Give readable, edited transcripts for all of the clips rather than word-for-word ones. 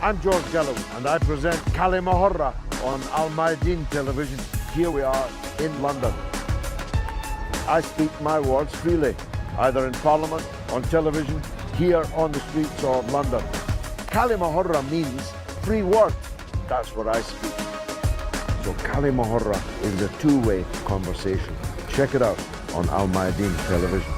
I'm George Galloway, and I present Kalima Horra on Mayadeen television. Here we are in London. I speak my words freely, either in Parliament, on television, here on the streets of London. Kalima Horra means free word. That's what I speak. So Kalima Horra is a two-way conversation. Check it out on Mayadeen television.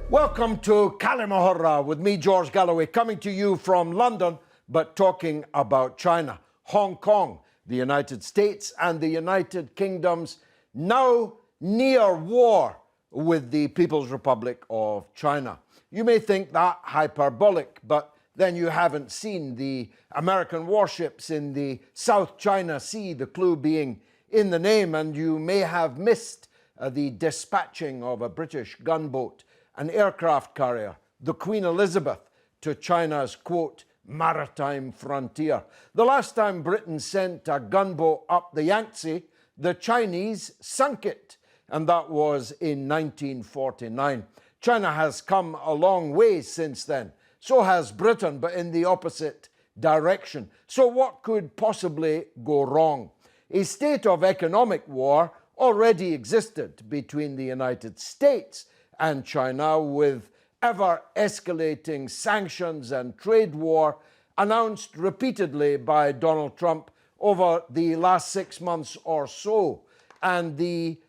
Welcome to Kalima Horra with me, George Galloway, coming to you from London, but talking about China, Hong Kong, the United States and the United Kingdom's now near war with the People's Republic of China. You may think that hyperbolic, but then you haven't seen the American warships in the South China Sea, the clue being in the name, and you may have missed the dispatching of a British gunboat, an aircraft carrier, the Queen Elizabeth, to China's, quote, maritime frontier. The last time Britain sent a gunboat up the Yangtze, the Chinese sunk it, and that was in 1949. China has come a long way since then. So has Britain, but in the opposite direction. So what could possibly go wrong? A state of economic war already existed between the United States and China, with ever-escalating sanctions and trade war announced repeatedly by Donald Trump over the last 6 months or so, and the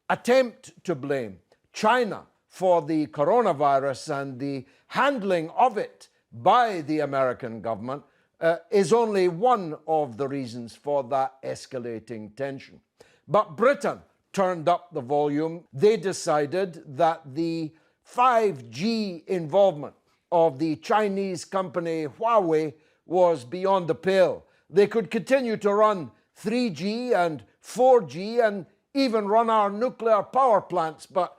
attempt to blame China for the coronavirus and the handling of it by the American government is only one of the reasons for that escalating tension. But Britain turned up the volume. They decided that the 5G involvement of the Chinese company Huawei was beyond the pale. They could continue to run 3G and 4G and even run our nuclear power plants, but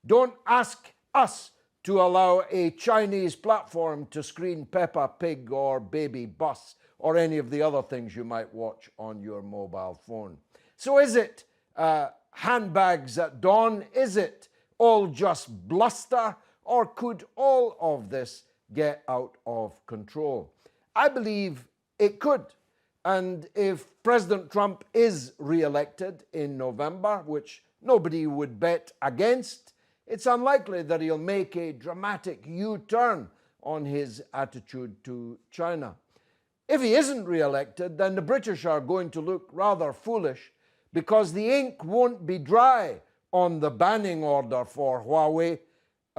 don't ask us to allow a Chinese platform to screen Peppa Pig or Baby Bus or any of the other things you might watch on your mobile phone. So is it handbags at dawn? Is it all just bluster? Or could all of this get out of control? I believe it could. And if President Trump is re-elected in November, which nobody would bet against, it's unlikely that he'll make a dramatic U-turn on his attitude to China. If he isn't re-elected, then the British are going to look rather foolish, because the ink won't be dry on the banning order for Huawei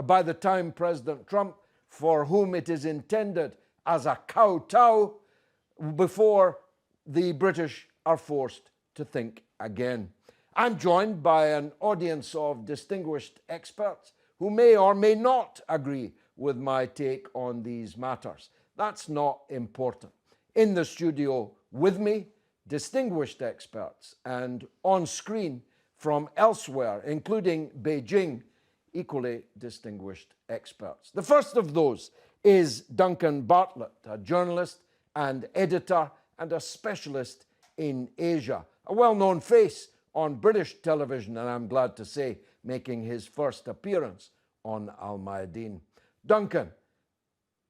by the time President Trump, for whom it is intended as a kowtow, before the British are forced to think again. I'm joined by an audience of distinguished experts who may or may not agree with my take on these matters. That's not important. In the studio with me, distinguished experts, and on screen from elsewhere, including Beijing, equally distinguished experts. The first of those is Duncan Bartlett, a journalist and editor and a specialist in Asia, a well-known face on British television, and I'm glad to say, making his first appearance on Mayadeen. Duncan,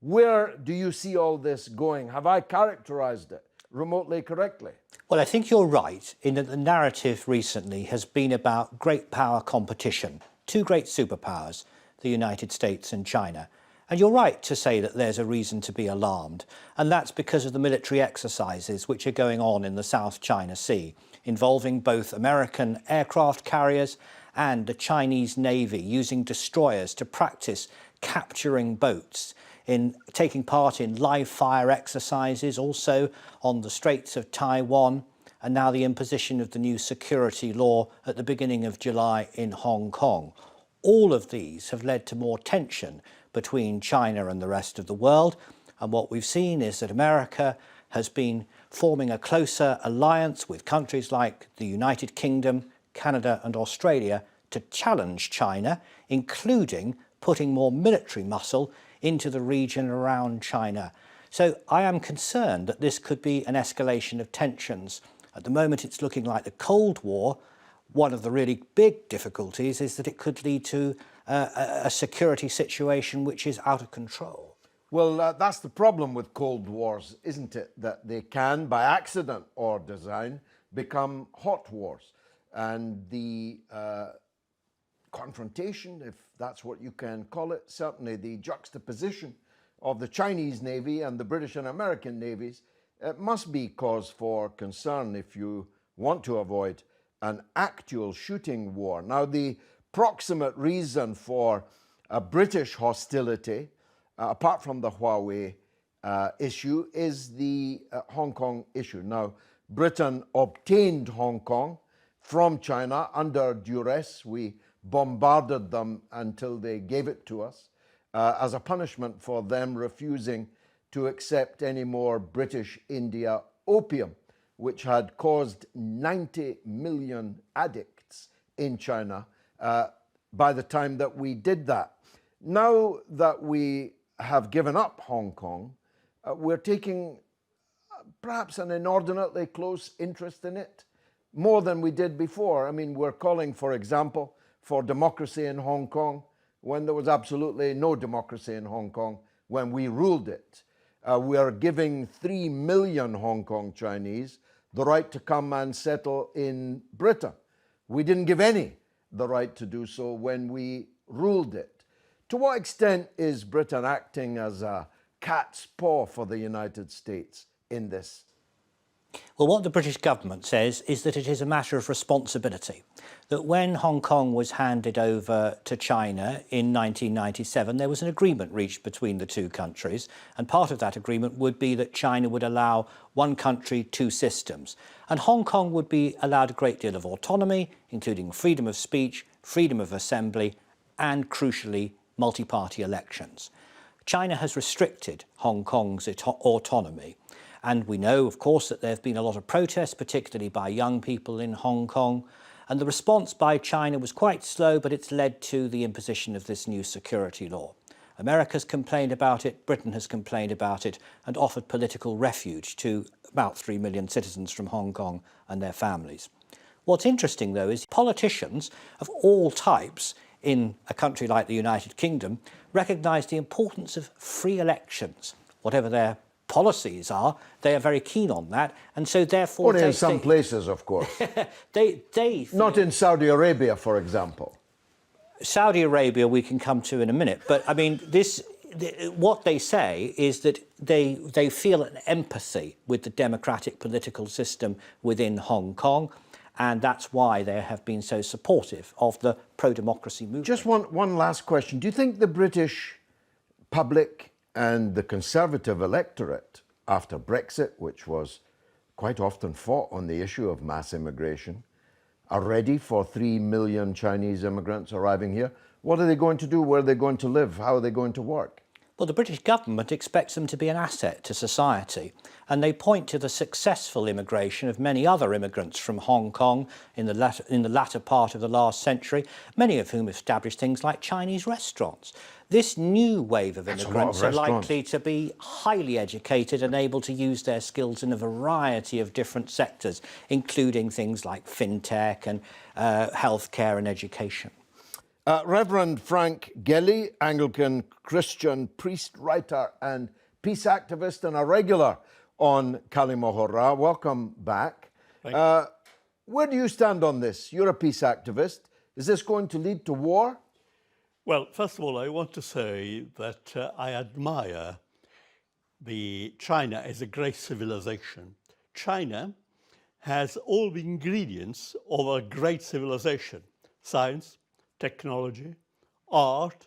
where do you see all this going? Have I characterized it remotely correctly? Well, I think you're right in that the narrative recently has been about great power competition, two great superpowers, the United States and China. And you're right to say that there's a reason to be alarmed, and that's because of the military exercises which are going on in the South China Sea, involving both American aircraft carriers and the Chinese Navy using destroyers to practice capturing boats, in taking part in live fire exercises also on the Straits of Taiwan, and now the imposition of the new security law at the beginning of July in Hong Kong. All of these have led to more tension between China and the rest of the world, and what we've seen is that America has been forming a closer alliance with countries like the United Kingdom, Canada and Australia to challenge China, including putting more military muscle into the region around China. So I am concerned that this could be an escalation of tensions. At the moment it's looking like the Cold War. One of the really big difficulties is that it could lead to a security situation which is out of control. Well, that's the problem with Cold Wars, isn't it? That they can, by accident or design, become hot wars. And the confrontation, if that's what you can call it, certainly the juxtaposition of the Chinese Navy and the British and American navies, it must be cause for concern if you want to avoid an actual shooting war. Now, the proximate reason for a British hostility, apart from the Huawei issue, is the Hong Kong issue. Now, Britain obtained Hong Kong from China under duress. We bombarded them until they gave it to us as a punishment for them refusing to accept any more British India opium, which had caused 90 million addicts in China by the time that we did that. Now that we have given up Hong Kong, we're taking perhaps an inordinately close interest in it, more than we did before. I mean, we're calling, for example, for democracy in Hong Kong when there was absolutely no democracy in Hong Kong when we ruled it. We are giving 3 million Hong Kong Chinese the right to come and settle in Britain. We didn't give any the right to do so when we ruled it. To what extent is Britain acting as a cat's paw for the United States in this? Well, what the British government says is that it is a matter of responsibility, that when Hong Kong was handed over to China in 1997, there was an agreement reached between the two countries, and part of that agreement would be that China would allow one country, two systems, and Hong Kong would be allowed a great deal of autonomy, including freedom of speech, freedom of assembly, and crucially, multi-party elections. China has restricted Hong Kong's autonomy. And we know, of course, that there have been a lot of protests, particularly by young people in Hong Kong. And the response by China was quite slow, but it's led to the imposition of this new security law. America's complained about it, Britain has complained about it, and offered political refuge to about 3 million citizens from Hong Kong and their families. What's interesting, though, is politicians of all types in a country like the United Kingdom recognise the importance of free elections, whatever their policies are. They are very keen on that, and so therefore only in some places, of course. they not in Saudi Arabia, for example. Saudi Arabia we can come to in a minute, but I mean what they say is that they feel an empathy with the democratic political system within Hong Kong, and that's why they have been so supportive of the pro-democracy movement. Just one last question. Do you think the British public and the Conservative electorate, after Brexit, which was quite often fought on the issue of mass immigration, are ready for 3 million Chinese immigrants arriving here? What are they going to do? Where are they going to live? How are they going to work? Well, the British government expects them to be an asset to society, and they point to the successful immigration of many other immigrants from Hong Kong in the latter part of the last century, many of whom established things like Chinese restaurants. This new wave of immigrants are likely to be highly educated and able to use their skills in a variety of different sectors, including things like fintech and healthcare and education. Reverend Frank Gelly, Anglican Christian priest, writer and peace activist and a regular on Kalima Horra. Welcome back. Where do you stand on this? You're a peace activist. Is this going to lead to war? Well, first of all, I want to say that I admire China as a great civilization. China has all the ingredients of a great civilization: science, technology, art,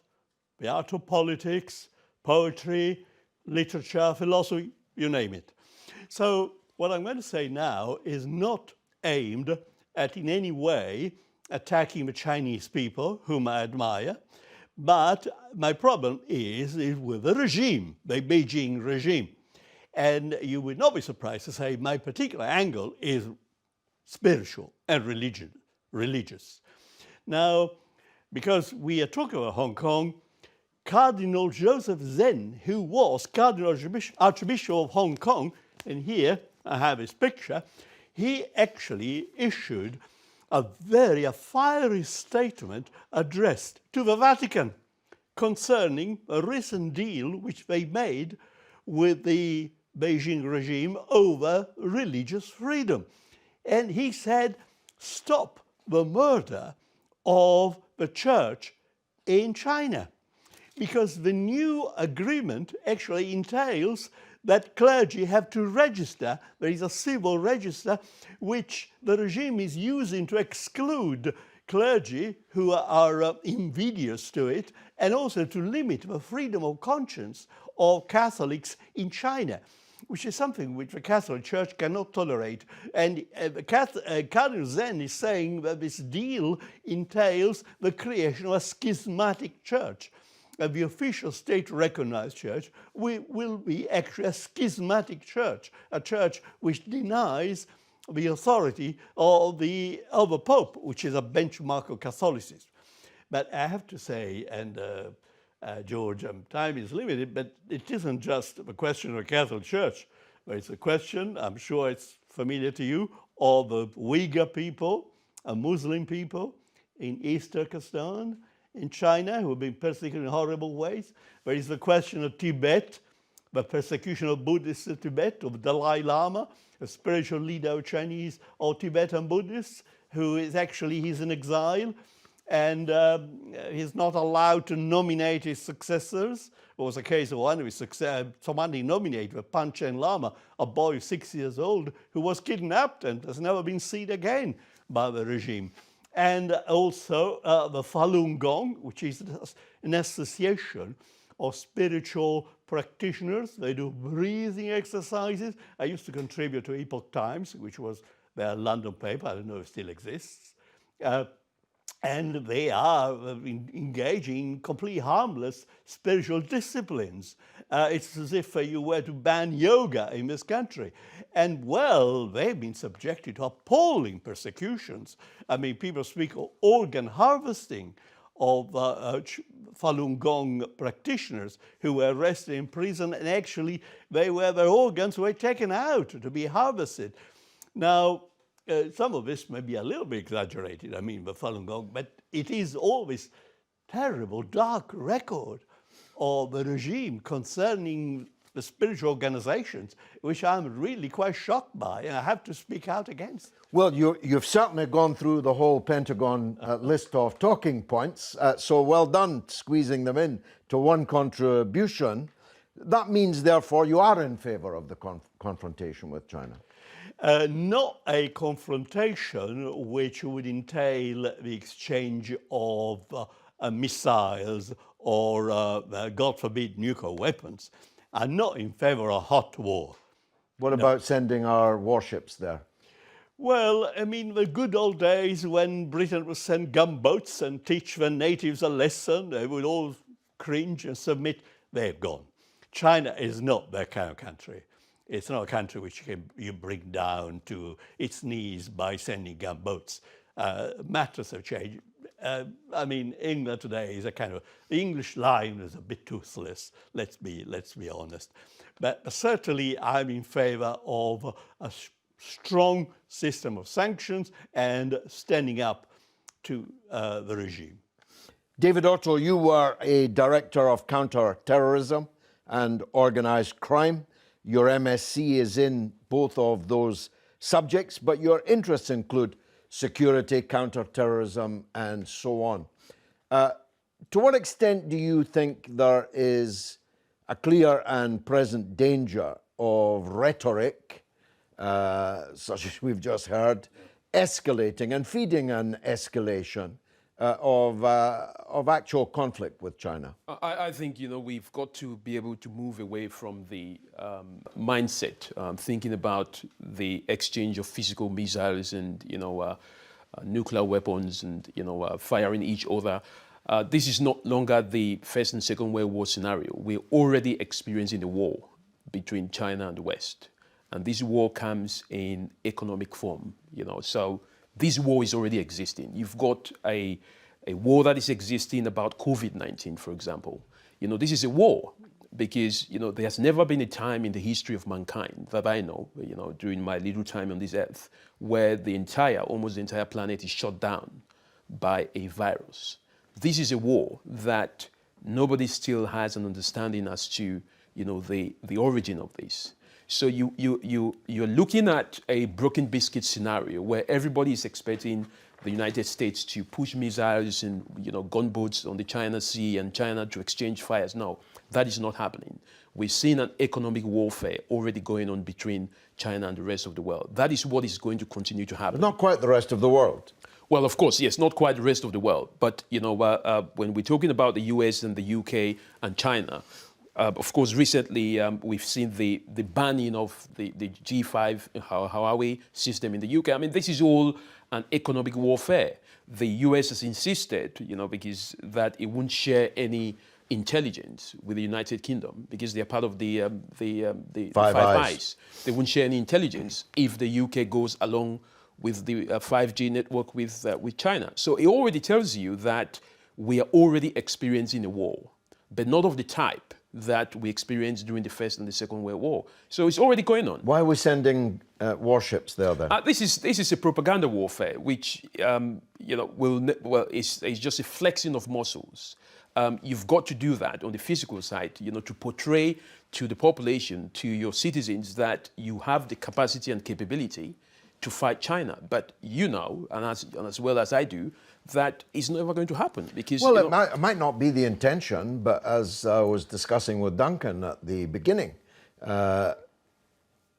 the art of politics, poetry, literature, philosophy, you name it. So what I'm going to say now is not aimed at in any way attacking the Chinese people, whom I admire, but my problem is with the regime, the Beijing regime. And you would not be surprised to say my particular angle is spiritual and religious. Now, because we are talking about Hong Kong, Cardinal Joseph Zen, who was Cardinal Archbishop of Hong Kong, and here I have his picture, he actually issued a fiery statement addressed to the Vatican. concerning a recent deal which they made with the Beijing regime over religious freedom. And he said, stop the murder of the church in China, because the new agreement actually entails that clergy have to register. There is a civil register which the regime is using to exclude clergy who are invidious to it, and also to limit the freedom of conscience of Catholics in China, which is something which the Catholic Church cannot tolerate. And Cardinal Zen is saying that this deal entails the creation of a schismatic church. The official state-recognized church will be actually a schismatic church, a church which denies the authority of the Pope, which is a benchmark of Catholicism. But I have to say, and George, time is limited, but it isn't just a question of the Catholic Church, but it's a question, I'm sure it's familiar to you, of the Uyghur people, a Muslim people in East Turkestan, in China, who have been persecuted in horrible ways. There is the question of Tibet, the persecution of Buddhists in Tibet, of Dalai Lama, a spiritual leader of Chinese or Tibetan Buddhists, who is actually, he's in exile, and he's not allowed to nominate his successors. There was a case of one of somebody nominated, Panchen Lama, a boy 6 years old, who was kidnapped and has never been seen again by the regime. And also the Falun Gong, which is an association of spiritual practitioners. They do breathing exercises. I used to contribute to Epoch Times, which was their London paper. I don't know if it still exists. And they are engaging in completely harmless spiritual disciplines. It's as if you were to ban yoga in this country. And, well, they've been subjected to appalling persecutions. I mean, people speak of organ harvesting of Falun Gong practitioners who were arrested in prison, and actually their organs were taken out to be harvested. Now, some of this may be a little bit exaggerated, I mean, the Falun Gong, but it is always terrible, dark record of the regime concerning the spiritual organizations, which I'm really quite shocked by, and I have to speak out against. Well, you've certainly gone through the whole Pentagon list of talking points, so well done squeezing them in to one contribution. That means, therefore, you are in favor of the confrontation with China. Not a confrontation which would entail the exchange of missiles or, God forbid, nuclear weapons. I'm not in favor of hot war. What about sending our warships there? Well, I mean, the good old days when Britain would send gunboats and teach the natives a lesson, they would all cringe and submit. They've gone. China is not that kind of country. It's not a country which you bring down to its knees by sending gunboats. Matters have changed. I mean, England today is a kind of, the English line is a bit toothless, let's be honest. But certainly I'm in favor of a strong system of sanctions and standing up to the regime. David Otto, you were a director of counter-terrorism and organised crime. Your MSc is in both of those subjects, but your interests include security, counter-terrorism, and so on. To what extent do you think there is a clear and present danger of rhetoric, such as we've just heard, escalating and feeding an escalation of actual conflict with China? I think, we've got to be able to move away from the mindset, thinking about the exchange of physical missiles and, nuclear weapons and, firing each other. This is no longer the First and Second World War scenario. We're already experiencing a war between China and the West. And this war comes in economic form, so this war is already existing. You've got a war that is existing about COVID-19, for example. This is a war because, there has never been a time in the history of mankind that I know, during my little time on this earth, where almost the entire planet is shut down by a virus. This is a war that nobody still has an understanding as to, the origin of this. So you're looking at a broken biscuit scenario where everybody is expecting the United States to push missiles and gunboats on the China Sea and China to exchange fires. No, that is not happening. We've seen an economic warfare already going on between China and the rest of the world. That is what is going to continue to happen. Not quite the rest of the world. Well, of course, yes, not quite the rest of the world. But, when we're talking about the US and the UK and China, of course, recently we've seen the banning of the G5 Huawei system in the UK. I mean, this is all an economic warfare. The US has insisted, because that it won't share any intelligence with the United Kingdom because they're part of the Five Eyes. They won't share any intelligence if the UK goes along with the 5G network with China. So it already tells you that we are already experiencing a war, but not of the type that we experienced during the First and the Second World War. So it's already going on. Why are we sending warships there then? This is a propaganda warfare, which is just a flexing of muscles. You've got to do that on the physical side, to portray to the population, to your citizens, that you have the capacity and capability to fight China. But and as well as I do, that is never going to happen because... Well, it might not be the intention, but as I was discussing with Duncan at the beginning, there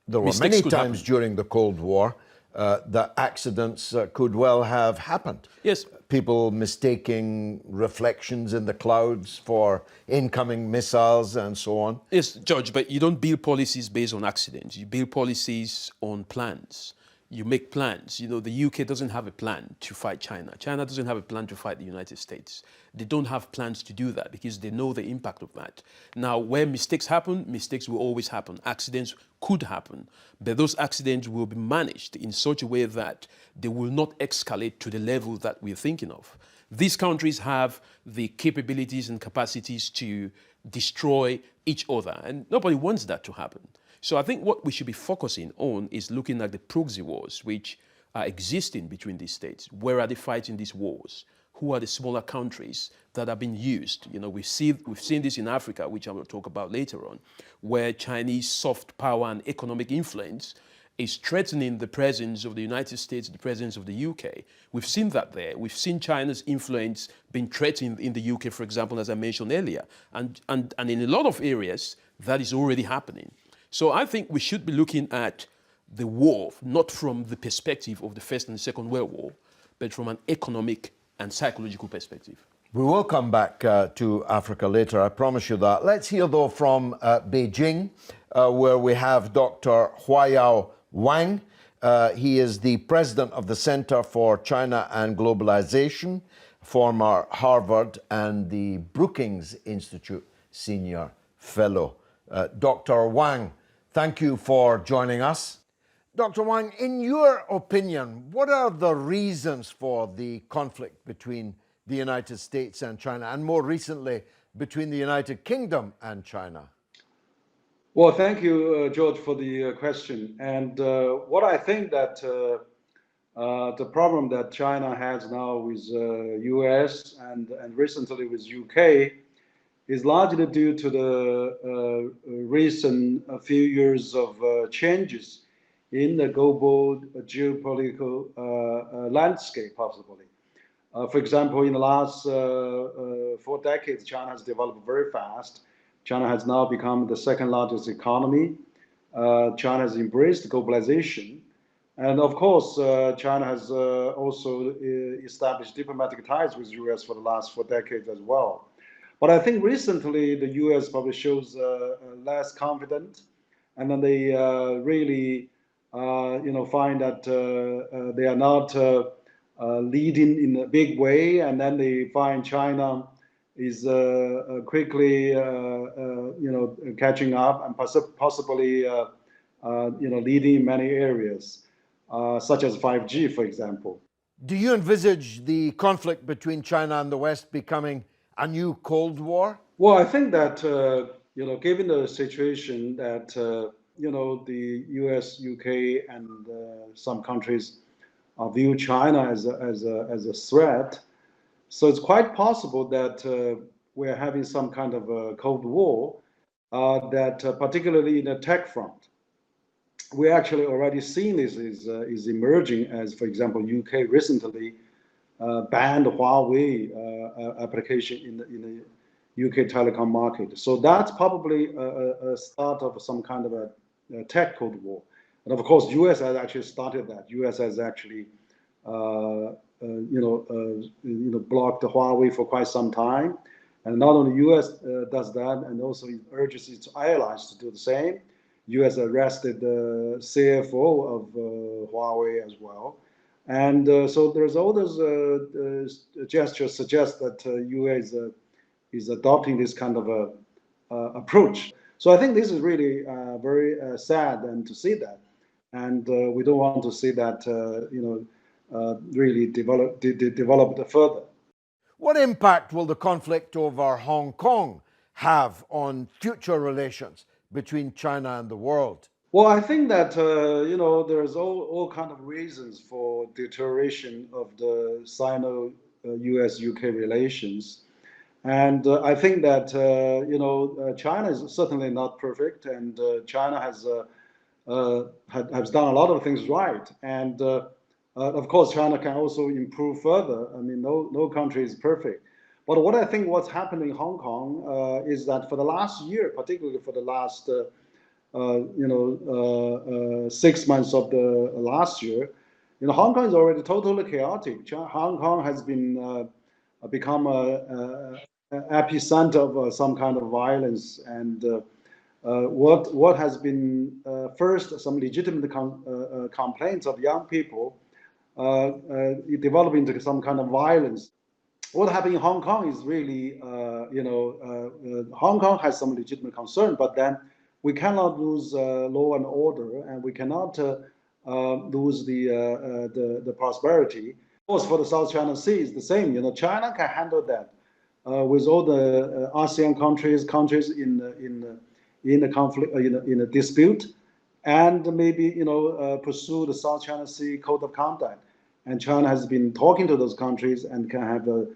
were many times during the Cold War that accidents could well have happened. Yes. People mistaking reflections in the clouds for incoming missiles and so on. Yes, George, but you don't build policies based on accidents. You build policies on plans. You make plans. The UK doesn't have a plan to fight China. China doesn't have a plan to fight the United States. They don't have plans to do that because they know the impact of that. Now, where mistakes happen, mistakes will always happen. Accidents could happen, but those accidents will be managed in such a way that they will not escalate to the level that we're thinking of. These countries have the capabilities and capacities to destroy each other, and nobody wants that to happen. So I think what we should be focusing on is looking at the proxy wars which are existing between these states. Where are they fighting these wars? Who are the smaller countries that have been used? We've seen this in Africa, which I will talk about later on, where Chinese soft power and economic influence is threatening the presence of the United States, the presence of the UK. We've seen that there. We've seen China's influence being threatened in the UK, for example, as I mentioned earlier. And in a lot of areas, that is already happening. So I think we should be looking at the war, not from the perspective of the First and the Second World War, but from an economic and psychological perspective. We will come back to Africa later, I promise you that. Let's hear, though, from Beijing, where we have Dr. Huayao Wang. He is the president of the Center for China and Globalization, former Harvard and the Brookings Institute senior fellow. Dr. Wang, thank you for joining us. Dr. Wang, in your opinion, what are the reasons for the conflict between the United States and China, and more recently, between the United Kingdom and China? Well, thank you, George, for the question. And what I think that the problem that China has now with US and recently with UK is largely due to the recent few years of changes in the global geopolitical landscape, possibly. For example, in the last 4 decades, China has developed very fast. China has now become the second largest economy. China has embraced globalization. And of course, China has also established diplomatic ties with the US for the last 4 decades as well. But I think recently the US probably shows less confident, and then they really, find that they are not leading in a big way, and then they find China is quickly, catching up and possibly, leading in many areas, such as 5G, for example. Do you envisage the conflict between China and the West becoming a new Cold War? Well, I think that, given the situation that, the US, UK, and some countries view China as a threat, so it's quite possible that we're having some kind of a Cold War, that particularly in the tech front, we're actually already seeing this is emerging as, for example, UK recently banned Huawei application in the UK telecom market. So that's probably a start of some kind of a tech Cold War. And of course, US has actually started that. US has actually, blocked Huawei for quite some time. And not only US does that, and also it urges its allies to do the same. US arrested the CFO of Huawei as well. And so there's all those gestures suggest that US is adopting this kind of a approach. So I think this is really very sad and to see that. And we don't want to see that, really developed further. What impact will the conflict over Hong Kong have on future relations between China and the world? Well, I think that, there's all kind of reasons for deterioration of the Sino-US-UK relations. And I think that, China is certainly not perfect, and China has done a lot of things right. And of course, China can also improve further. I mean, no country is perfect. But what I think what's happening in Hong Kong is that for the last year, particularly for the last 6 months of the last year, Hong Kong is already totally chaotic. Hong Kong has been become a epicenter of some kind of violence, and what has been first some legitimate complaints of young people developing into some kind of violence. What happened in Hong Kong is really, Hong Kong has some legitimate concern, but then we cannot lose law and order, and we cannot lose the prosperity. Of course, for the South China Sea, it's the same. China can handle that with all the ASEAN countries in the conflict, in a dispute, and maybe pursue the South China Sea Code of Conduct. And China has been talking to those countries and can have a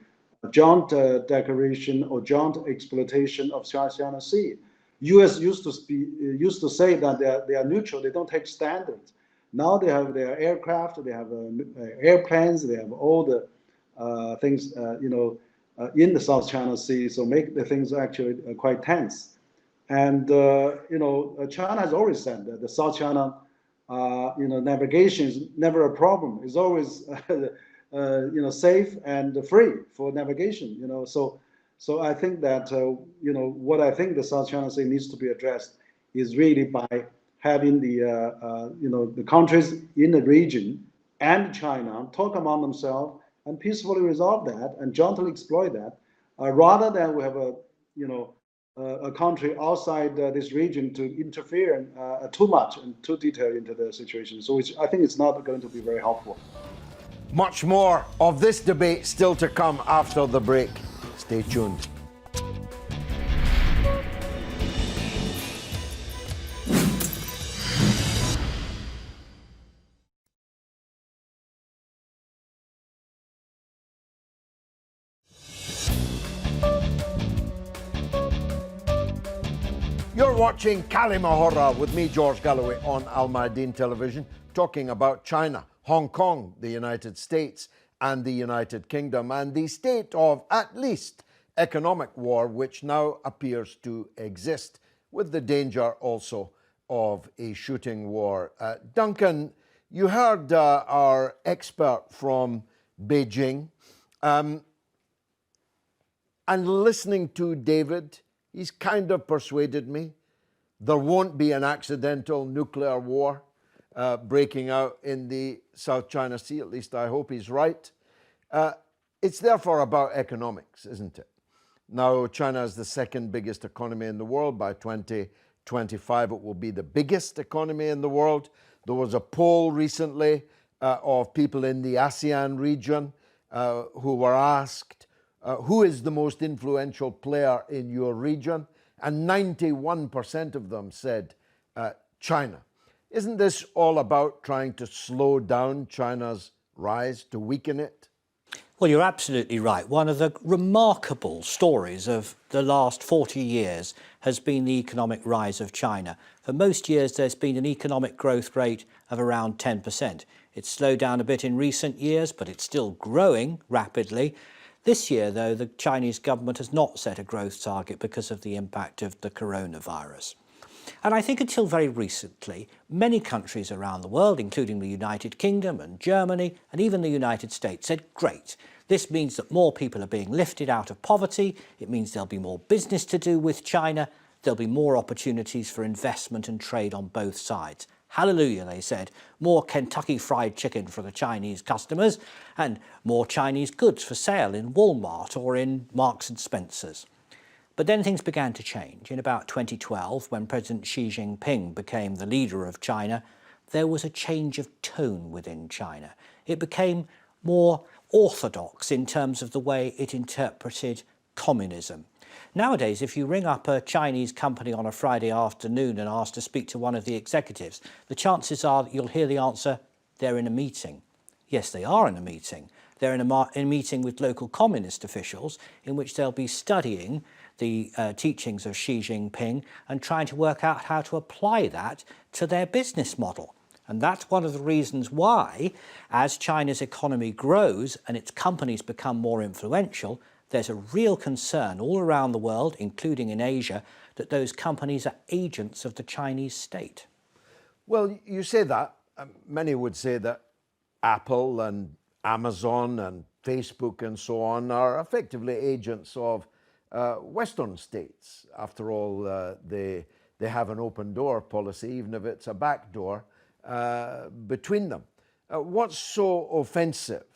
joint declaration or joint exploitation of South China Sea. U.S. used to say that they are neutral, they don't take standards. Now they have their aircraft, they have airplanes, they have all the things in the South China Sea, so make the things actually quite tense. And China has always said that the South China navigation is never a problem. It's always safe and free for navigation. So I think that what I think the South China Sea needs to be addressed is really by having the countries in the region and China talk among themselves and peacefully resolve that and jointly exploit that, rather than we have a country outside this region to interfere too much and too detailed into the situation. So I think it's not going to be very helpful. Much more of this debate still to come after the break. Stay tuned. You're watching Kalima Horra with me, George Galloway, on Mayadeen Television, talking about China, Hong Kong, the United States, and the United Kingdom, and the state of, at least, economic war, which now appears to exist, with the danger also of a shooting war. Duncan, you heard our expert from Beijing, and listening to David, he's kind of persuaded me. There won't be an accidental nuclear war breaking out in the South China Sea. At least I hope he's right. It's therefore about economics, isn't it? Now, China is the second biggest economy in the world. By 2025, it will be the biggest economy in the world. There was a poll recently of people in the ASEAN region who were asked, who is the most influential player in your region? And 91% of them said China. Isn't this all about trying to slow down China's rise, to weaken it? Well, you're absolutely right. One of the remarkable stories of the last 40 years has been the economic rise of China. For most years, there's been an economic growth rate of around 10%. It's slowed down a bit in recent years, but it's still growing rapidly. This year, though, the Chinese government has not set a growth target because of the impact of the coronavirus. And I think until very recently, many countries around the world, including the United Kingdom and Germany and even the United States, said, great, this means that more people are being lifted out of poverty, it means there'll be more business to do with China, there'll be more opportunities for investment and trade on both sides. Hallelujah, they said, more Kentucky Fried Chicken for the Chinese customers and more Chinese goods for sale in Walmart or in Marks and Spencer's. But then things began to change. In about 2012, when President Xi Jinping became the leader of China, there was a change of tone within China. It became more orthodox in terms of the way it interpreted communism. Nowadays, if you ring up a Chinese company on a Friday afternoon and ask to speak to one of the executives, the chances are that you'll hear the answer, they're in a meeting. Yes, they are in a meeting. They're in a meeting with local communist officials in which they'll be studying the teachings of Xi Jinping and trying to work out how to apply that to their business model. And that's one of the reasons why, as China's economy grows and its companies become more influential, there's a real concern all around the world, including in Asia, that those companies are agents of the Chinese state. Well, you say that. Many would say that Apple and Amazon and Facebook and so on are effectively agents of Western states. After all, they have an open door policy, even if it's a back door between them. What's so offensive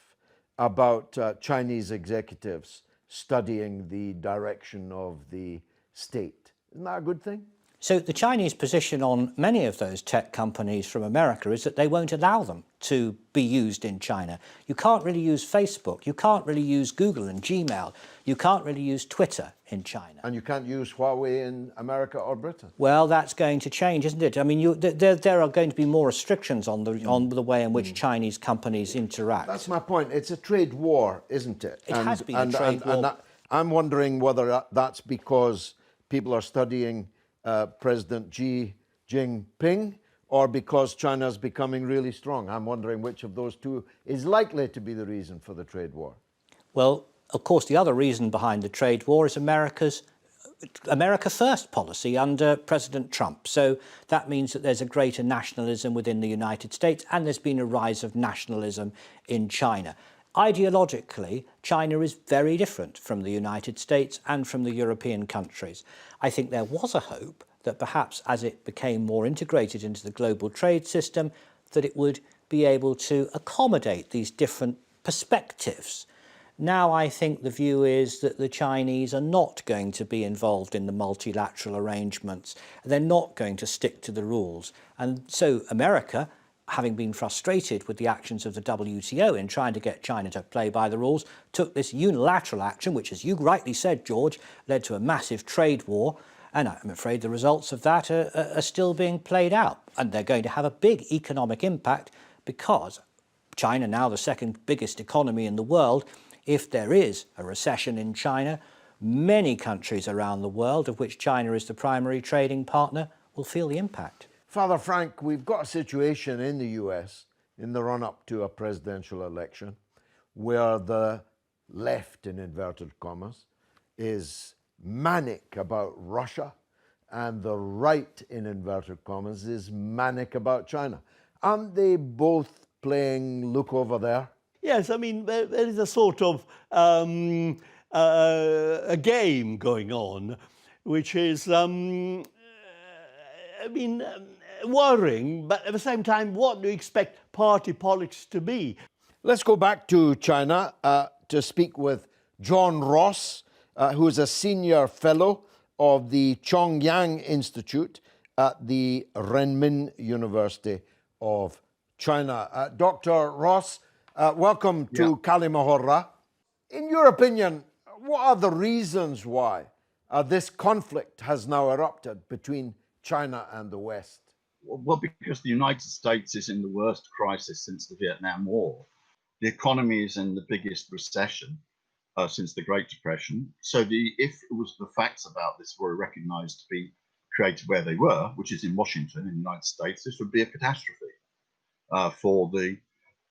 about Chinese executives studying the direction of the state? Isn't that a good thing? So the Chinese position on many of those tech companies from America is that they won't allow them to be used in China. You can't really use Facebook, you can't really use Google and Gmail, you can't really use Twitter in China. And you can't use Huawei in America or Britain. Well, that's going to change, isn't it? I mean, there are going to be more restrictions on the way in which Chinese companies interact. That's my point. It's a trade war, isn't it? It has been a trade war. And I'm wondering whether that's because people are studying President Xi Jinping or because China is becoming really strong. I'm wondering which of those two is likely to be the reason for the trade war. Well, of course, the other reason behind the trade war is America's America First policy under President Trump. So that means that there's a greater nationalism within the United States and there's been a rise of nationalism in China. Ideologically, China is very different from the United States and from the European countries. I think there was a hope that perhaps as it became more integrated into the global trade system, that it would be able to accommodate these different perspectives. Now I think the view is that the Chinese are not going to be involved in the multilateral arrangements. They're not going to stick to the rules. And so America, having been frustrated with the actions of the WTO in trying to get China to play by the rules, took this unilateral action, which, as you rightly said, George, led to a massive trade war. And I'm afraid the results of that are still being played out. And they're going to have a big economic impact because China, now the second biggest economy in the world, if there is a recession in China, many countries around the world, of which China is the primary trading partner, will feel the impact. Father Frank, we've got a situation in the US in the run-up to a presidential election where the left, in inverted commas, is manic about Russia and the right, in inverted commas, is manic about China. Aren't they both playing look over there? Yes, I mean, there is a sort of a game going on, which is, worrying, but at the same time, what do you expect party politics to be? Let's go back to China to speak with John Ross, who is a senior fellow of the Chongyang Institute at the Renmin University of China. Dr. Ross, welcome to Kalima Horra. In your opinion, what are the reasons why this conflict has now erupted between China and the West? Well, because the United States is in the worst crisis since the Vietnam War. The economy is in the biggest recession since the Great Depression. So if it was the facts about this were recognized to be created where they were, which is in Washington, in the United States, this would be a catastrophe for the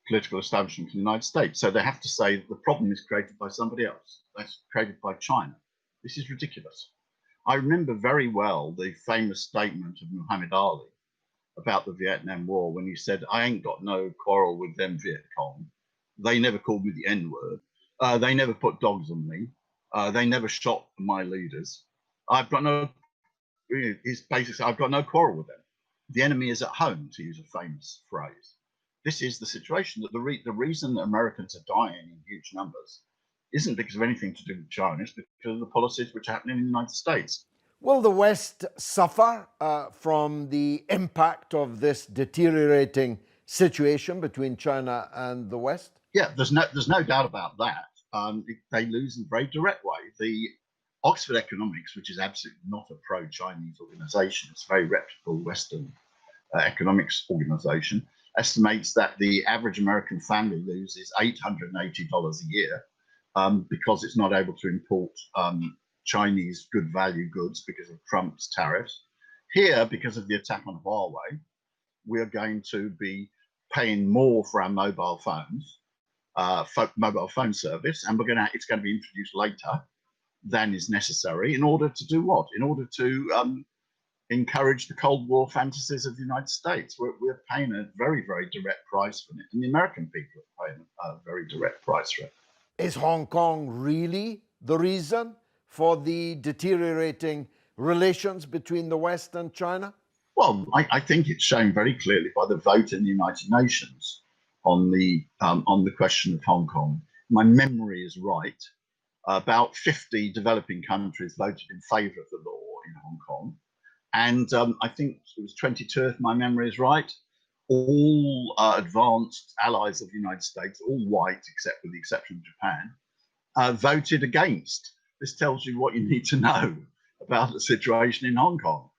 political establishment in the United States. So they have to say that the problem is created by somebody else. That's created by China. This is ridiculous. I remember very well the famous statement of Muhammad Ali about the Vietnam War when he said, "I ain't got no quarrel with them Viet Cong. They never called me the N-word. They never put dogs on me. They never shot my leaders. I've got no," his basics, "I've got no quarrel with them. The enemy is at home," to use a famous phrase. This is the situation, that the reason that Americans are dying in huge numbers isn't because of anything to do with China, it's because of the policies which are happening in the United States. Will the West suffer from the impact of this deteriorating situation between China and the West? Yeah, there's no doubt about that. They lose in a very direct way. The Oxford Economics, which is absolutely not a pro-Chinese organization, it's a very reputable Western economics organization, estimates that the average American family loses $880 a year because it's not able to import Chinese good value goods because of Trump's tariffs. Here, because of the attack on Huawei, we're going to be paying more for our mobile phones, mobile phone service, and it's going to be introduced later than is necessary in order to do what? In order to encourage the Cold War fantasies of the United States. We're paying a very, very direct price for it, and the American people are paying a very direct price for it. Is Hong Kong really the reason for the deteriorating relations between the West and China? Well, I think it's shown very clearly by the vote in the United Nations on the question of Hong Kong. My memory is right. About 50 developing countries voted in favour of the law in Hong Kong. And I think it was 22, if my memory is right. All advanced allies of the United States, all white, except with the exception of Japan, voted against. This tells you what you need to know about the situation in Hong Kong.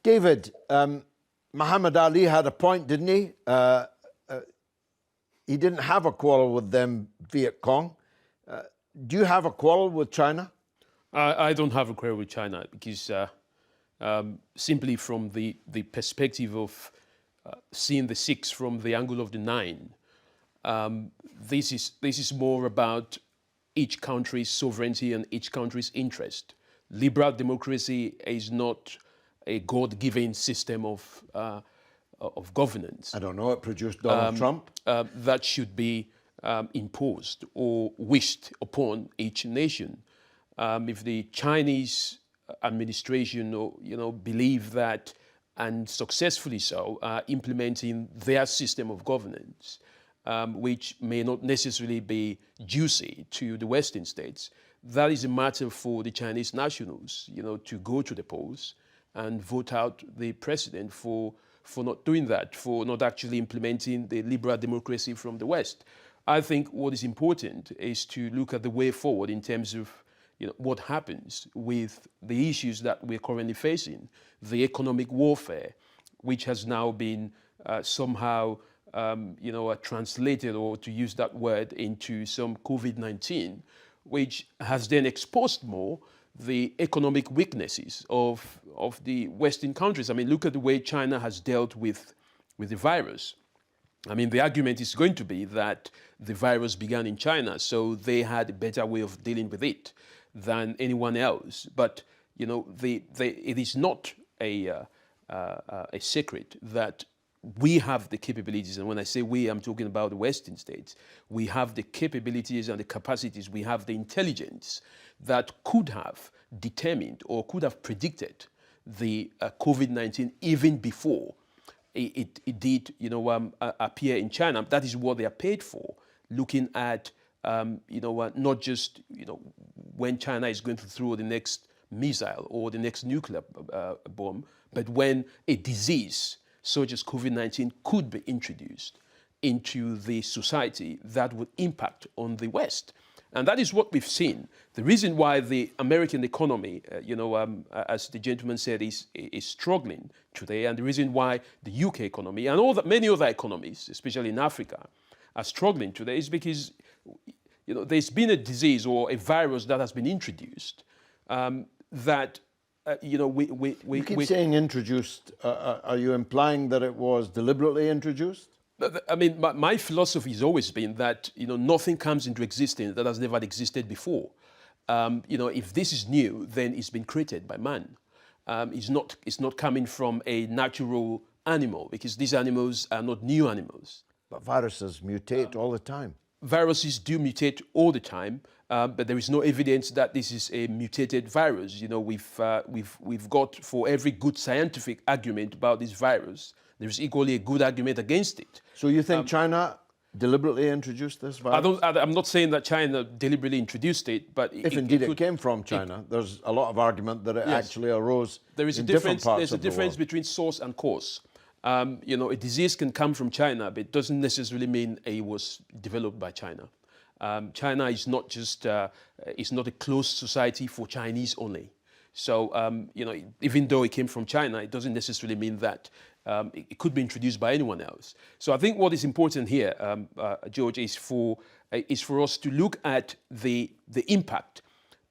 David, Muhammad Ali had a point, didn't he? He didn't have a quarrel with them Viet Cong. Do you have a quarrel with China? I don't have a quarrel with China because simply from the perspective of seeing the six from the angle of the nine, this is more about each country's sovereignty and each country's interest. Liberal democracy is not a God-given system of governance. I don't know, it produced Donald Trump. That should be imposed or wished upon each nation. If the Chinese administration, believe that, and successfully so, implementing their system of governance, which may not necessarily be juicy to the Western states, that is a matter for the Chinese nationals, to go to the polls and vote out the president for not doing that, for not actually implementing the liberal democracy from the West. I think what is important is to look at the way forward in terms of what happens with the issues that we're currently facing, the economic warfare, which has now been somehow translated, or to use that word, into some COVID-19, which has then exposed more the economic weaknesses of the Western countries. I mean, look at the way China has dealt with the virus. I mean, the argument is going to be that the virus began in China, so they had a better way of dealing with it than anyone else. But, it is not a secret that we have the capabilities, and when I say we, I'm talking about the Western states. We have the capabilities and the capacities, we have the intelligence that could have determined or could have predicted the COVID-19 even before it did, appear in China. That is what they are paid for, looking at, not just, when China is going to throw the next missile or the next nuclear bomb, but when a disease such as COVID-19 could be introduced into the society that would impact on the West. And that is what we've seen. The reason why the American economy, as the gentleman said, is struggling today, and the reason why the UK economy and many other economies, especially in Africa, are struggling today is because, there's been a disease or a virus that has been introduced that, You keep saying introduced. Are you implying that it was deliberately introduced? I mean, my philosophy has always been that, nothing comes into existence that has never existed before. If this is new, then it's been created by man. It's not coming from a natural animal, because these animals are not new animals. But viruses mutate all the time. Viruses do mutate all the time, but there is no evidence that this is a mutated virus. We've got, for every good scientific argument about this virus, there's equally a good argument against it. So you think China deliberately introduced this virus? I'm not saying that China deliberately introduced it, but if indeed it came from China, there's a lot of argument that it actually arose in different parts of the world. There's a difference between source and cause. A disease can come from China, but it doesn't necessarily mean it was developed by China. China is not just, it's not a closed society for Chinese only. So, even though it came from China, it doesn't necessarily mean that it could be introduced by anyone else. So I think what is important here, George, is for us to look at the impact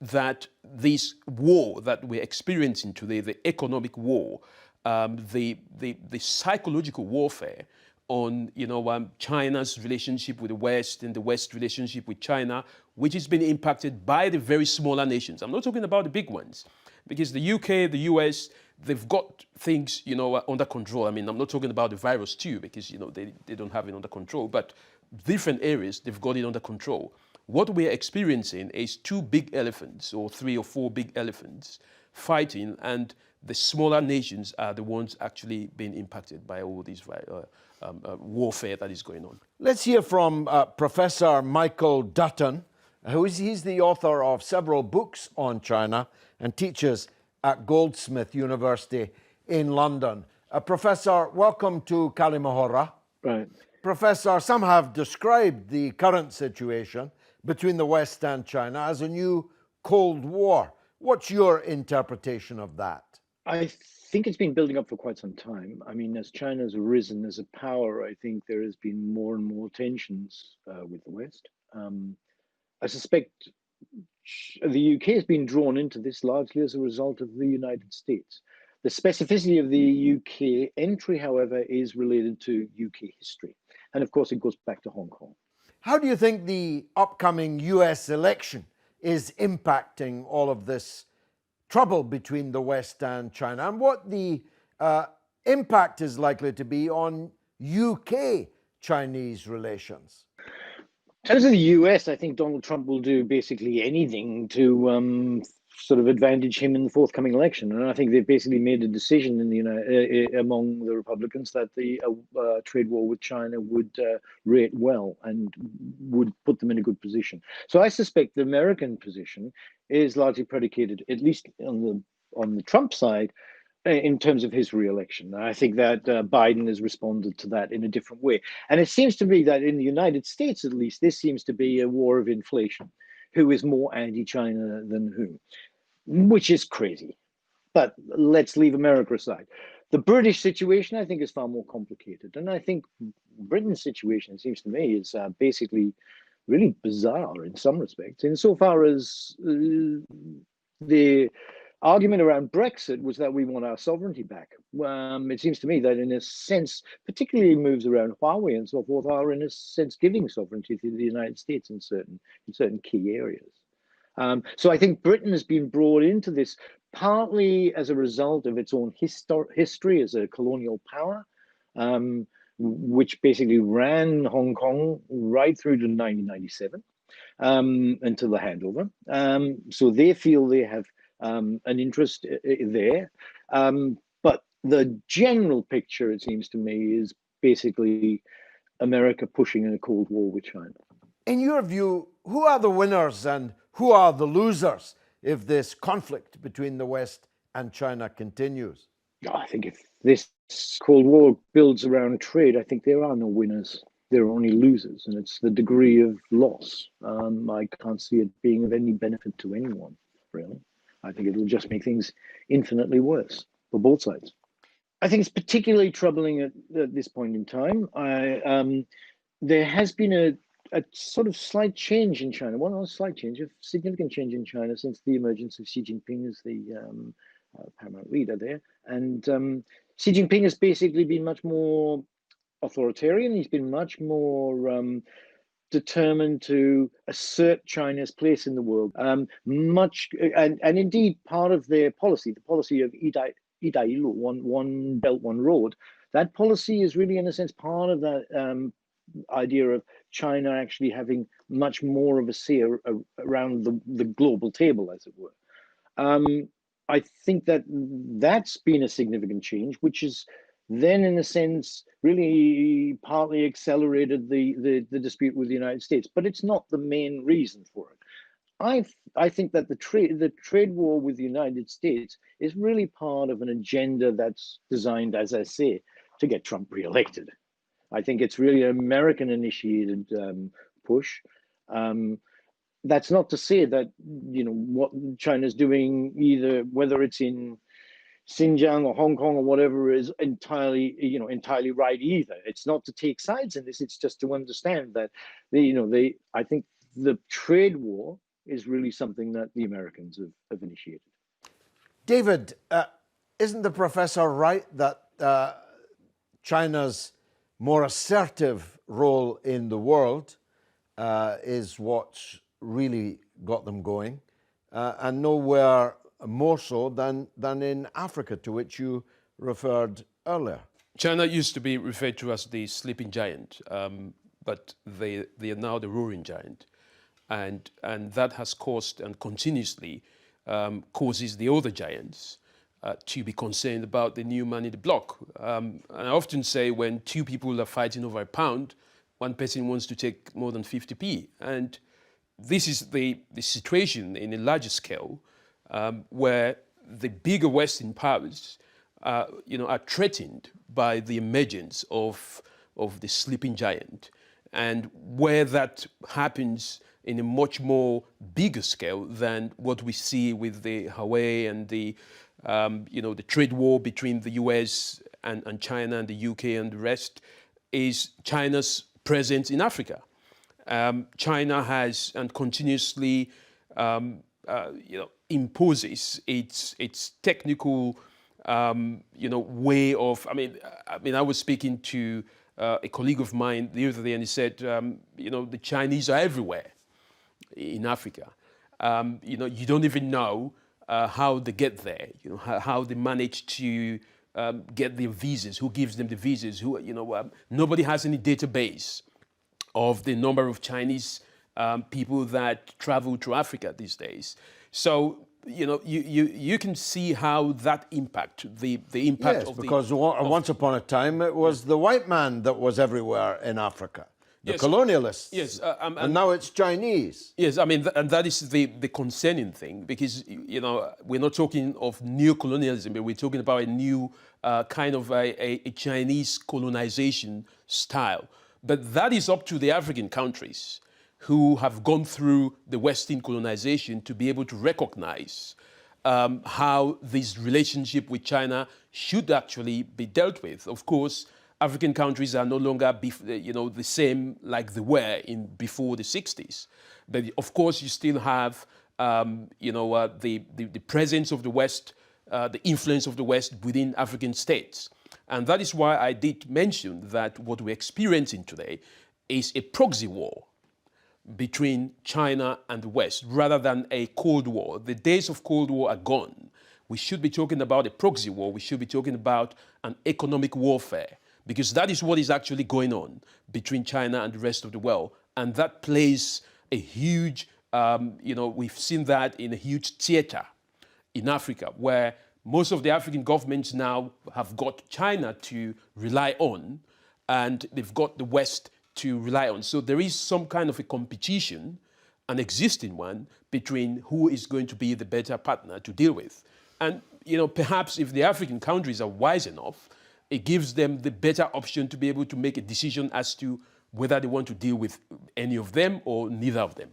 that this war that we're experiencing today, the economic war, the psychological warfare on China's relationship with the West and the West relationship with China, which has been impacted by the very smaller nations. I'm not talking about the big ones, because the UK, the US, they've got things under control. I mean, I'm not talking about the virus too, because they don't have it under control, but different areas, they've got it under control. What we're experiencing is two big elephants, or three or four big elephants fighting, and the smaller nations are the ones actually being impacted by all this warfare that is going on. Let's hear from Professor Michael Dutton, he's the author of several books on China and teaches at Goldsmith University in London. Professor, welcome to Kalima Horra. Right. Professor, some have described the current situation between the West and China as a new Cold War. What's your interpretation of that? I think it's been building up for quite some time. I mean, as China's risen as a power, I think there has been more and more tensions with the West. I suspect the UK has been drawn into this largely as a result of the United States. The specificity of the UK entry, however, is related to UK history. And of course, it goes back to Hong Kong. How do you think the upcoming US election is impacting all of this trouble between the West and China, and what the impact is likely to be on UK-Chinese relations? In terms of the US, I think Donald Trump will do basically anything to sort of advantage him in the forthcoming election. And I think they've basically made a decision among the Republicans that the trade war with China would rate well and would put them in a good position. So I suspect the American position is largely predicated, at least on the Trump side, in terms of his re-election. I think that Biden has responded to that in a different way. And it seems to me that in the United States, at least, this seems to be a war of inflation. Who is more anti-China than who? Which is crazy. But let's leave America aside. The British situation, I think, is far more complicated. And I think Britain's situation, it seems to me, is basically really bizarre in some respects, insofar as the argument around Brexit was that we want our sovereignty back. It seems to me that in a sense, particularly moves around Huawei and so forth, are in a sense giving sovereignty to the United States in certain key areas. So I think Britain has been brought into this partly as a result of its own history as a colonial power, which basically ran Hong Kong right through to 1997 until the handover. So they feel they have an interest there. But the general picture, it seems to me, is basically America pushing in a Cold War with China. In your view, who are the winners and who are the losers if this conflict between the West and China continues? I think if this Cold War builds around trade, I think there are no winners. There are only losers, and it's the degree of loss. I can't see it being of any benefit to anyone, really. I think it'll just make things infinitely worse for both sides. I think it's particularly troubling at this point in time. there has been a sort of slight change in China. Well, not a slight change, a significant change in China since the emergence of Xi Jinping as the paramount leader there. And Xi Jinping has basically been much more authoritarian. He's been much more determined to assert China's place in the world. And indeed, part of their policy, the policy of 一带一路, one belt, one road, that policy is really, in a sense, part of that idea of China actually having much more of a say around the global table, as it were. I think that that's been a significant change, which is then, in a sense, really partly accelerated the dispute with the United States, but it's not the main reason for it. I think that the trade war with the United States is really part of an agenda that's designed, as I say, to get Trump reelected. I think it's really an American-initiated push. That's not to say that, you know, what China's doing, either whether it's in Xinjiang or Hong Kong or whatever, is entirely right either. It's not to take sides in this. It's just to understand that I think the trade war is really something that the Americans have initiated. David, isn't the professor right that China's more assertive role in the world is what's really got them going, and nowhere more so than in Africa, to which you referred earlier? China used to be referred to as the sleeping giant, but they are now the roaring giant. And that has caused and continuously causes the other giants to be concerned about the new man in the block. And I often say when two people are fighting over a pound, one person wants to take more than 50p. And this is the situation in a larger scale where the bigger Western powers are threatened by the emergence of the sleeping giant. And where that happens in a much more bigger scale than what we see with the Huawei and the trade war between the US and China and the UK and the rest, is China's presence in Africa. China has and continuously imposes its technical way of. I was speaking to a colleague of mine the other day, and he said, the Chinese are everywhere in Africa. You don't even know how they get there. How they manage to get their visas. Who gives them the visas? Nobody has any database of the number of Chinese people that travel to Africa these days. So you can see how that impact the impact yes, of because once upon a time it was the white man that was everywhere in Africa, the colonialists. Yes, and now it's Chinese. Yes, and that is the concerning thing, because we're not talking of neo-colonialism, but we're talking about a new kind of a Chinese colonization style. But that is up to the African countries who have gone through the Western colonization to be able to recognize how this relationship with China should actually be dealt with. Of course, African countries are no longer the same like they were before the 60s. But of course, you still have the presence of the West, the influence of the West within African states. And that is why I did mention that what we're experiencing today is a proxy war between China and the West, rather than a Cold War. The days of Cold War are gone. We should be talking about a proxy war. We should be talking about an economic warfare, because that is what is actually going on between China and the rest of the world. And that plays a huge, we've seen that in a huge theater in Africa, where most of the African governments now have got China to rely on, and they've got the West to rely on. So there is some kind of a competition, an existing one, between who is going to be the better partner to deal with. And, perhaps if the African countries are wise enough, it gives them the better option to be able to make a decision as to whether they want to deal with any of them or neither of them.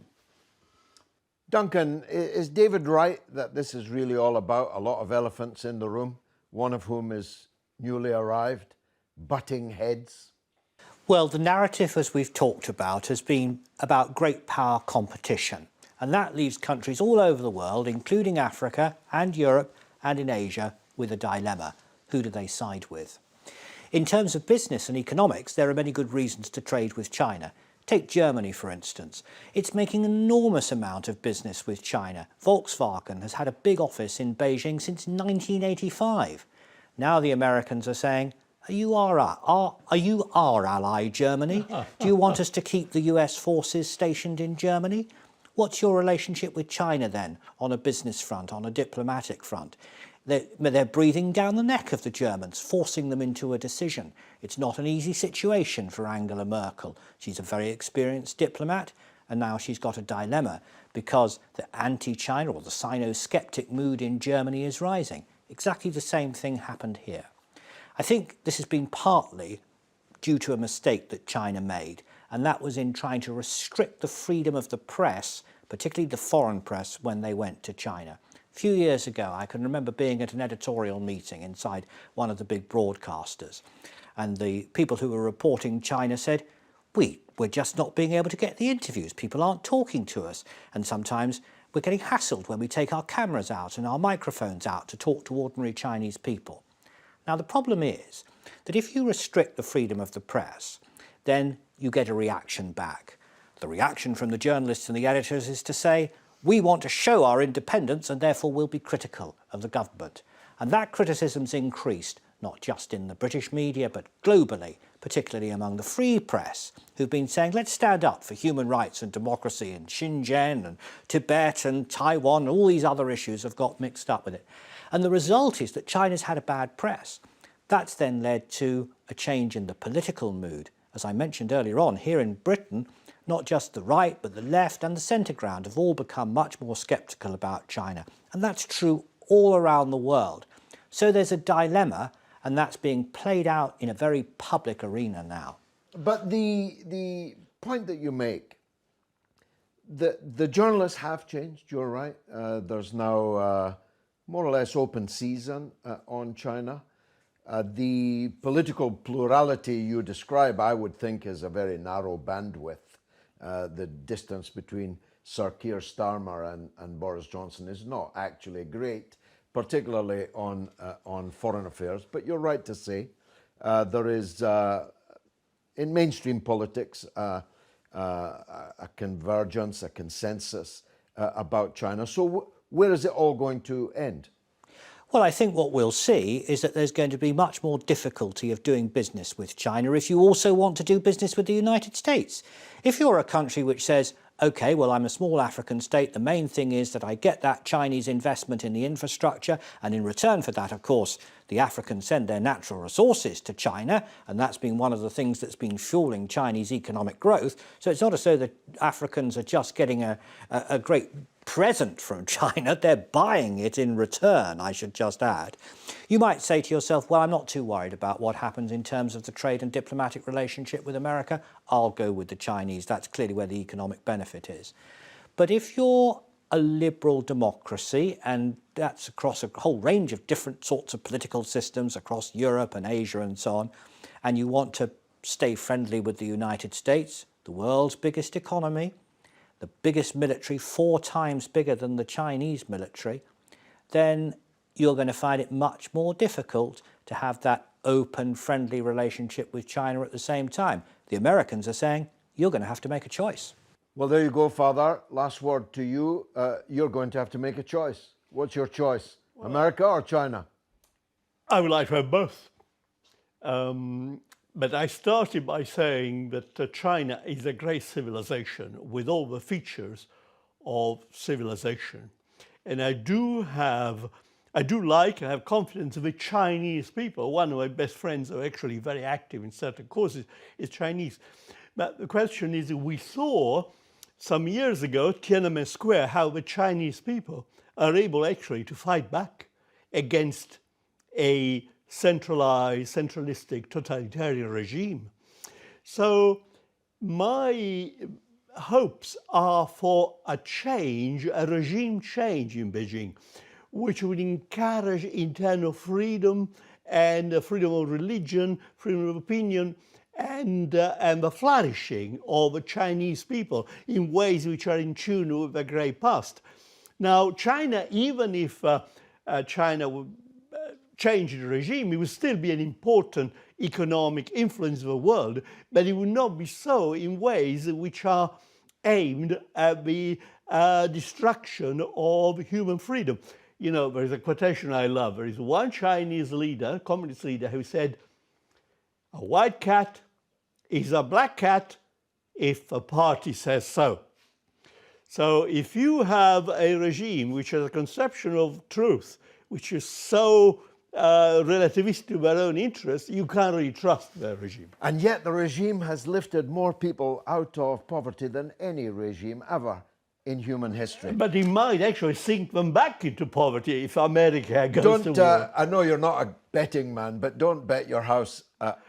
Duncan, is David right that this is really all about a lot of elephants in the room, one of whom is newly arrived, butting heads? Well, the narrative, as we've talked about, has been about great power competition. And that leaves countries all over the world, including Africa and Europe and in Asia, with a dilemma. Who do they side with? In terms of business and economics, there are many good reasons to trade with China. Take Germany, for instance. It's making an enormous amount of business with China. Volkswagen has had a big office in Beijing since 1985. Now the Americans are saying, are you our ally, Germany? Do you want us to keep the US forces stationed in Germany? What's your relationship with China then, on a business front, on a diplomatic front? They're breathing down the neck of the Germans, forcing them into a decision. It's not an easy situation for Angela Merkel. She's a very experienced diplomat, and now she's got a dilemma because the anti-China or the Sino-skeptic mood in Germany is rising. Exactly the same thing happened here. I think this has been partly due to a mistake that China made, and that was in trying to restrict the freedom of the press, particularly the foreign press, when they went to China. A few years ago, I can remember being at an editorial meeting inside one of the big broadcasters, and the people who were reporting China said, we're just not being able to get the interviews. People aren't talking to us, and sometimes we're getting hassled when we take our cameras out and our microphones out to talk to ordinary Chinese people. Now, the problem is that if you restrict the freedom of the press, then you get a reaction back. The reaction from the journalists and the editors is to say, we want to show our independence and therefore we'll be critical of the government. And that criticism's increased, not just in the British media, but globally, particularly among the free press, who've been saying, let's stand up for human rights and democracy in Xinjiang and Tibet and Taiwan, and all these other issues have got mixed up with it. And the result is that China's had a bad press. That's then led to a change in the political mood. As I mentioned earlier on, here in Britain, not just the right, but the left and the centre ground have all become much more sceptical about China. And that's true all around the world. So there's a dilemma, and that's being played out in a very public arena now. But the point that you make, the journalists have changed, you're right. There's now more or less open season on China. The political plurality you describe, I would think, is a very narrow bandwidth. The distance between Sir Keir Starmer and Boris Johnson is not actually great, particularly on foreign affairs. But you're right to say there is, in mainstream politics, a convergence, a consensus about China. So where is it all going to end? Well, I think what we'll see is that there's going to be much more difficulty of doing business with China if you also want to do business with the United States. If you're a country which says, OK, well, I'm a small African state, the main thing is that I get that Chinese investment in the infrastructure, and in return for that, of course, the Africans send their natural resources to China, and that's been one of the things that's been fueling Chinese economic growth. So it's not as though the Africans are just getting a great present from China, they're buying it in return, I should just add. You might say to yourself, well, I'm not too worried about what happens in terms of the trade and diplomatic relationship with America. I'll go with the Chinese. That's clearly where the economic benefit is. But if you're a liberal democracy, and that's across a whole range of different sorts of political systems across Europe and Asia and so on, and you want to stay friendly with the United States, the world's biggest economy, the biggest military, 4 times bigger than the Chinese military, then you're going to find it much more difficult to have that open, friendly relationship with China at the same time. The Americans are saying, you're going to have to make a choice. Well, there you go, Father. Last word to you. You're going to have to make a choice. What's your choice? America or China? I would like to have both. But I started by saying that China is a great civilization with all the features of civilization. And I have confidence in the Chinese people. One of my best friends are actually very active in certain causes is Chinese. But the question is, we saw some years ago, Tiananmen Square, how the Chinese people are able actually to fight back against a centralized, centralistic, totalitarian regime. So my hopes are for a change, a regime change in Beijing, which would encourage internal freedom and freedom of religion, freedom of opinion, and the flourishing of the Chinese people in ways which are in tune with the great past. Now, China, even if China would change the regime, it would still be an important economic influence of the world, but it would not be so in ways which are aimed at the destruction of human freedom. You know, there is a quotation I love. There is one Chinese leader, communist leader, who said, "A white cat is a black cat if the party says so." So if you have a regime which has a conception of truth, which is so relativistic to their own interests, you can't really trust their regime. And yet the regime has lifted more people out of poverty than any regime ever in human history. But it might actually sink them back into poverty if America goes to war. I know you're not a betting man, but don't bet your house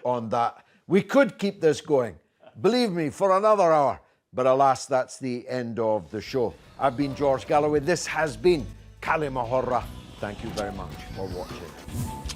on that. We could keep this going, believe me, for another hour. But alas, that's the end of the show. I've been George Galloway. This has been Kalima Horra. Thank you very much for watching.